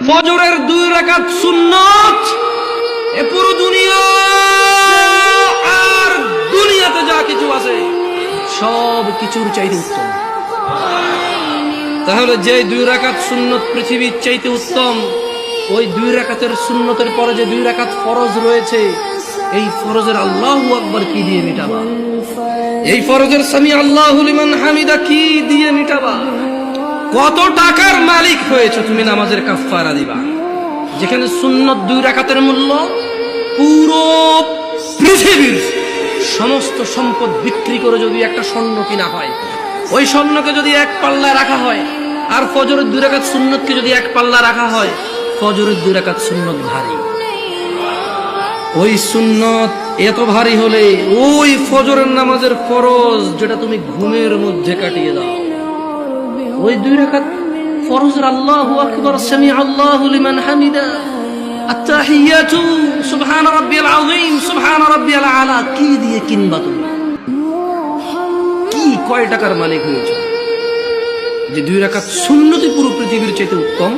ফজরের 2 রাকাত সুন্নাত এ পুরো দুনিয়া আর দুনিয়াতে যা কিছু আছে সব কিছুর চাইতে উত্তম। তাহলে যে 2 রাকাত সুন্নত পৃথিবীর চাইতে উত্তম, ওই 2 রাকাতের সুন্নতের পরে যে 2 রাকাত ফরজ রয়েছে, এই ফরজের আল্লাহু আকবার কি দিয়ে মিটাবা? এই ফরজের সামি আল্লাহু লিমান হামিদা কি দিয়ে মিটাবা? কত টাকার মালিক হয়েছে তুমি নামাজের কাফারা দিবা? যেখানে সুন্নত 2 রাকাতের মূল্য পুরো পৃথিবীর সমস্ত সম্পদ বিক্রি করে যদি একটা স্বর্ণ কিনা হয়, ওই স্বর্ণকে যদি এক পাল্লায় রাখা হয়, আর ফজরের 2 রাকাত সুন্নতকে যদি এক পাল্লা রাখা হয়, ফজরের 2 রাকাত সুন্নত ভারী। ওই সুন্নত এত ভারী হলে ওই ফজরের নামাজের ফরজ যেটা তুমি ঘুমের মধ্যে কাটিয়ে দাও, ওই 2 রাকাত ফরজের আল্লাহু আকবার সামি আল্লাহু লিমান হামিদা আত-তাহিয়াতু সুবহান রাব্বিয়াল আযীম সুবহান রাব্বিয়াল আলা কি দিয়ে কিনবা? তুমি কি কয় টাকার মালিক হয়েছে যে 2 রাকাত সুন্নতি পুরো পৃথিবীর চাইতে উত্তম?